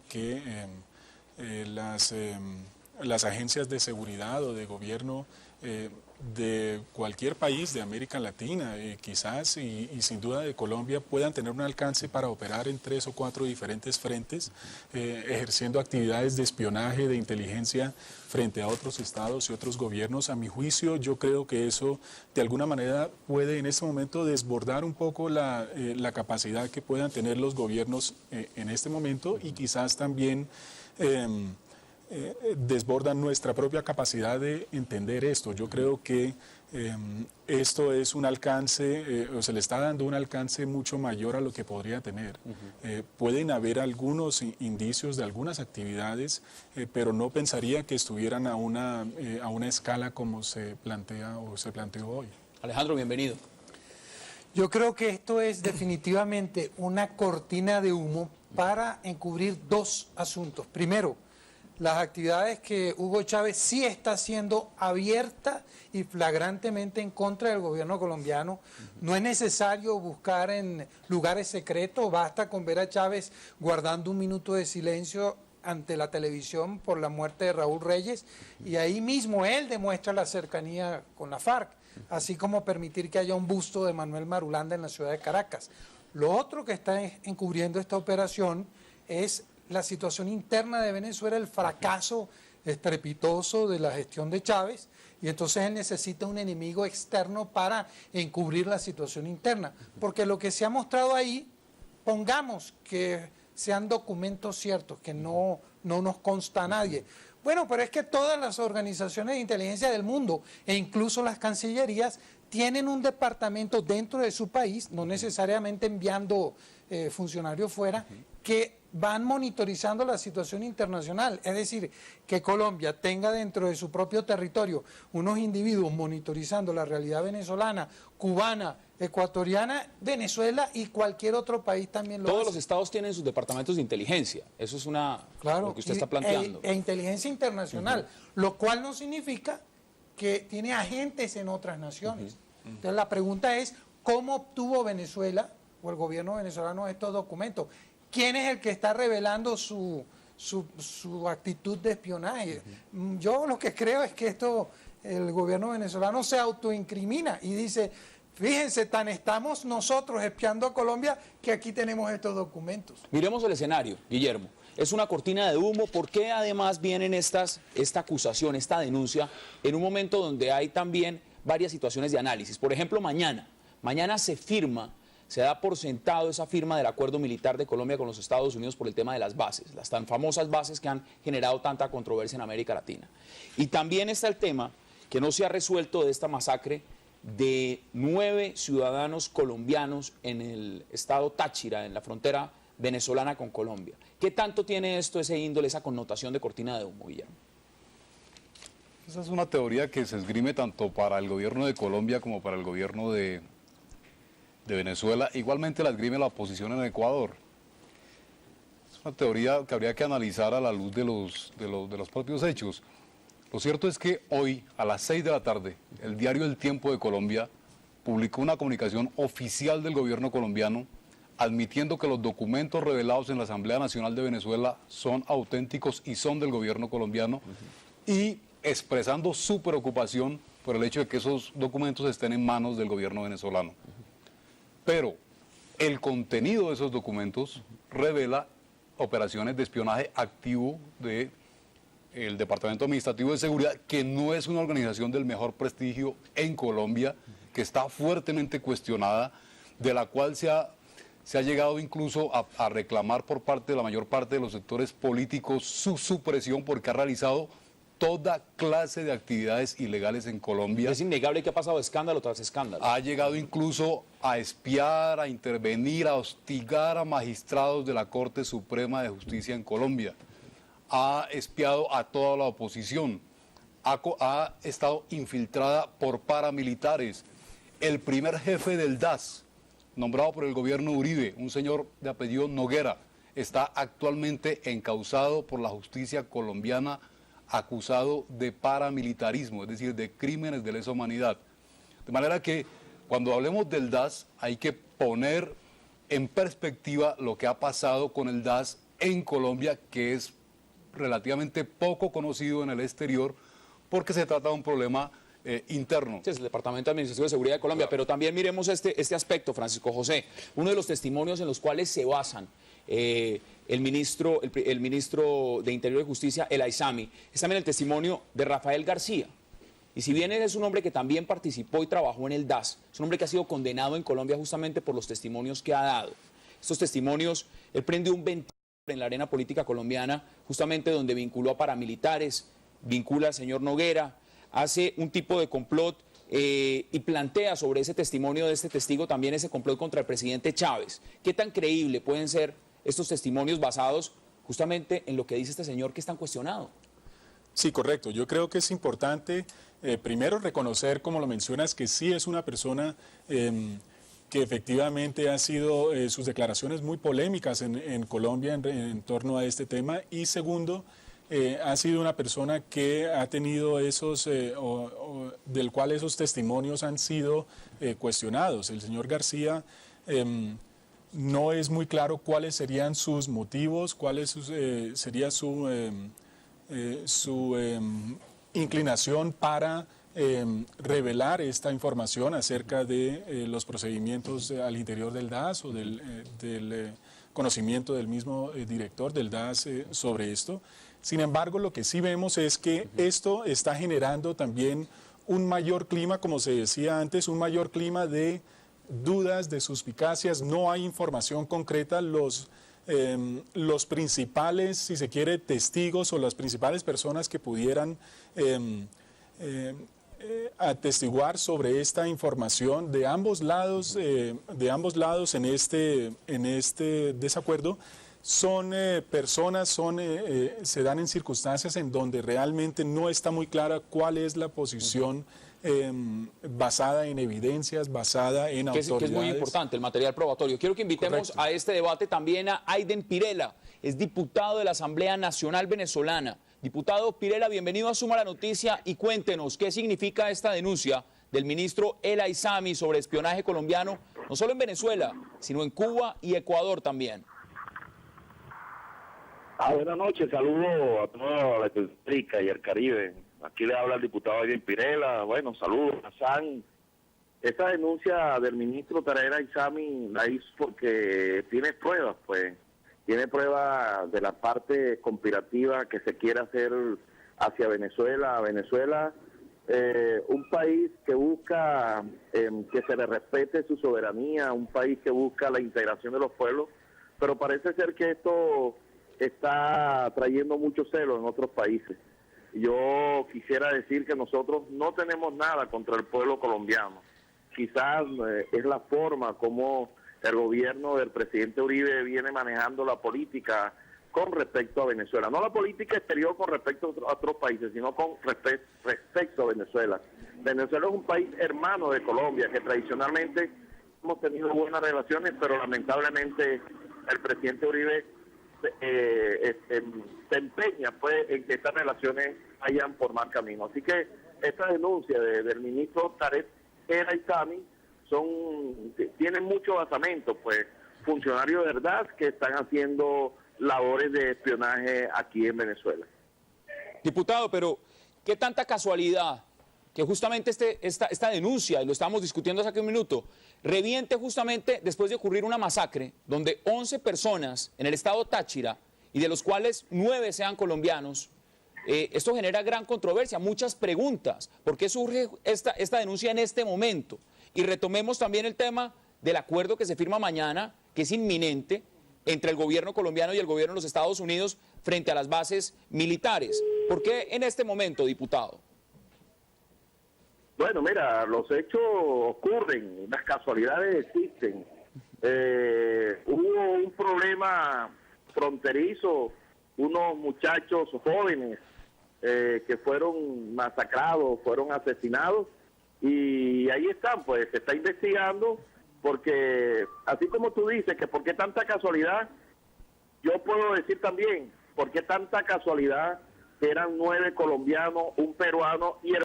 que las agencias de seguridad o de gobierno de cualquier país de América Latina, quizás y sin duda de Colombia, puedan tener un alcance para operar en 3 o 4 diferentes frentes, ejerciendo actividades de espionaje, de inteligencia frente a otros estados y otros gobiernos. A mi juicio, yo creo que eso de alguna manera puede en este momento desbordar un poco la capacidad que puedan tener los gobiernos en este momento, y quizás también desbordan nuestra propia capacidad de entender esto. Yo creo que esto es un alcance, o se le está dando un alcance mucho mayor a lo que podría tener. Pueden haber algunos indicios de algunas actividades, pero no pensaría que estuvieran a una escala como se plantea o se planteó hoy. Alejandro, bienvenido. Yo creo que esto es definitivamente una cortina de humo para encubrir dos asuntos. Primero, las actividades que Hugo Chávez sí está haciendo abierta y flagrantemente en contra del gobierno colombiano. No es necesario buscar en lugares secretos, basta con ver a Chávez guardando un minuto de silencio ante la televisión por la muerte de Raúl Reyes, y ahí mismo él demuestra la cercanía con la FARC, así como permitir que haya un busto de Manuel Marulanda en la ciudad de Caracas. Lo otro que está encubriendo esta operación es la situación interna de Venezuela, el fracaso estrepitoso de la gestión de Chávez, y entonces él necesita un enemigo externo para encubrir la situación interna, porque lo que se ha mostrado ahí, pongamos que sean documentos ciertos, que no nos consta a nadie. Bueno, pero es que todas las organizaciones de inteligencia del mundo, e incluso las cancillerías, tienen un departamento dentro de su país, no necesariamente enviando funcionarios fuera, que van monitorizando la situación internacional. Es decir, que Colombia tenga dentro de su propio territorio unos individuos monitorizando la realidad venezolana, cubana, ecuatoriana, Venezuela y cualquier otro país también lo hace. Todos los estados tienen sus departamentos de inteligencia. Eso es lo que usted está planteando. E inteligencia internacional, lo cual no significa que tiene agentes en otras naciones. Entonces la pregunta es, ¿cómo obtuvo Venezuela o el gobierno venezolano estos documentos? ¿Quién es el que está revelando su actitud de espionaje? Yo lo que creo es que el gobierno venezolano se autoincrimina y dice, fíjense, tan estamos nosotros espiando a Colombia que aquí tenemos estos documentos. Miremos el escenario, Guillermo. Es una cortina de humo. ¿Por qué además vienen esta acusación, esta denuncia, en un momento donde hay también varias situaciones de análisis? Por ejemplo, mañana se da por sentado esa firma del acuerdo militar de Colombia con los Estados Unidos por el tema de las bases, las tan famosas bases que han generado tanta controversia en América Latina. Y también está el tema que no se ha resuelto de esta masacre de 9 ciudadanos colombianos en el estado Táchira, en la frontera venezolana con Colombia. ¿Qué tanto tiene esto, ese índole, esa connotación de cortina de humo, Guillermo? Esa es una teoría que se esgrime tanto para el gobierno de Colombia como para el gobierno de Venezuela. Igualmente la esgrime la oposición en Ecuador. Es una teoría que habría que analizar a la luz de los propios hechos. Lo cierto es que hoy, a las 6 de la tarde, el diario El Tiempo de Colombia publicó una comunicación oficial del gobierno colombiano admitiendo que los documentos revelados en la Asamblea Nacional de Venezuela son auténticos y son del gobierno colombiano, y expresando su preocupación por el hecho de que esos documentos estén en manos del gobierno venezolano. Pero el contenido de esos documentos revela operaciones de espionaje activo del Departamento Administrativo de Seguridad, que no es una organización del mejor prestigio en Colombia, que está fuertemente cuestionada, de la cual se ha llegado incluso a reclamar por parte de la mayor parte de los sectores políticos su supresión, porque ha realizado toda clase de actividades ilegales en Colombia. Es innegable que ha pasado escándalo tras escándalo. Ha llegado incluso a espiar, a intervenir, a hostigar a magistrados de la Corte Suprema de Justicia en Colombia. Ha espiado a toda la oposición. Ha estado infiltrada por paramilitares. El primer jefe del DAS, nombrado por el gobierno Uribe, un señor de apellido Noguera, está actualmente encausado por la justicia colombiana, acusado de paramilitarismo, es decir, de crímenes de lesa humanidad. De manera que cuando hablemos del DAS hay que poner en perspectiva lo que ha pasado con el DAS en Colombia, que es relativamente poco conocido en el exterior, porque se trata de un problema interno. Sí, es el Departamento Administrativo de Seguridad de Colombia, pero también miremos este aspecto, Francisco José. Uno de los testimonios en los cuales se basan el ministro de Interior y Justicia, El Aizami, es también el testimonio de Rafael García. Y si bien él es un hombre que también participó y trabajó en el DAS, es un hombre que ha sido condenado en Colombia justamente por los testimonios que ha dado. Estos testimonios, él prendió un ventilador en la arena política colombiana, justamente donde vinculó a paramilitares, vincula al señor Noguera, hace un tipo de complot y plantea sobre ese testimonio de este testigo también ese complot contra el presidente Chávez. ¿Qué tan creíble pueden ser estos testimonios basados justamente en lo que dice este señor que es tan cuestionado? Sí, correcto. Yo creo que es importante, primero, reconocer, como lo mencionas, que sí es una persona que efectivamente ha sido sus declaraciones muy polémicas en Colombia en torno a este tema. Y segundo, ha sido una persona que ha tenido del cual esos testimonios han sido cuestionados. El señor García no es muy claro cuáles serían sus motivos, sería su inclinación para revelar esta información acerca de los procedimientos al interior del DAS o del conocimiento del mismo director del DAS sobre esto. Sin embargo, lo que sí vemos es que esto está generando también un mayor clima, como se decía antes, un mayor clima de dudas, de suspicacias. No hay información concreta. Los principales, si se quiere, testigos o las principales personas que pudieran atestiguar sobre esta información de ambos lados en este desacuerdo son personas, se dan en circunstancias en donde realmente no está muy clara cuál es la posición basada en evidencias, basada en autoridades. Que es muy importante el material probatorio. Quiero que invitemos Correcto. a este debate también a Aiden Pirela, es diputado de la Asamblea Nacional Venezolana. Diputado Pirela, bienvenido a Suma la Noticia y cuéntenos qué significa esta denuncia del ministro El Aizami sobre espionaje colombiano, no solo en Venezuela, sino en Cuba y Ecuador también. Buenas noches, saludos a toda Latinoamérica y el Caribe. Aquí le habla el diputado Aiden Pirela. Bueno, saludos a San. Esta denuncia del ministro El Aizami la hizo porque tiene pruebas, pues. Tiene pruebas de la parte conspirativa que se quiere hacer hacia Venezuela. Venezuela, un país que busca que se le respete su soberanía, un país que busca la integración de los pueblos, pero parece ser que esto está trayendo mucho celo en otros países. Yo quisiera decir que nosotros no tenemos nada contra el pueblo colombiano. Quizás es la forma como el gobierno del presidente Uribe viene manejando la política con respecto a Venezuela. No la política exterior con respecto a otros países, sino con respecto a Venezuela. Venezuela es un país hermano de Colombia, que tradicionalmente hemos tenido buenas relaciones, pero lamentablemente el presidente Uribe se empeña pues en que estas relaciones vayan por mal camino. Así que esta denuncia del ministro El Aizami tienen mucho basamento, pues funcionarios de verdad que están haciendo labores de espionaje aquí en Venezuela. Diputado, pero ¿qué tanta casualidad que justamente esta denuncia, y lo estábamos discutiendo hace un minuto, reviente justamente después de ocurrir una masacre donde 11 personas en el estado Táchira, y de los cuales 9 sean colombianos? Esto genera gran controversia, muchas preguntas. ¿Por qué surge esta denuncia en este momento? Y retomemos también el tema del acuerdo que se firma mañana, que es inminente, entre el gobierno colombiano y el gobierno de los Estados Unidos frente a las bases militares. ¿Por qué en este momento, diputado? Bueno, mira, los hechos ocurren, las casualidades existen. Hubo un problema fronterizo, unos muchachos jóvenes que fueron masacrados, fueron asesinados, y ahí están, pues se está investigando, porque así como tú dices que por qué tanta casualidad, yo puedo decir también por qué tanta casualidad que eran 9 colombianos, un peruano y el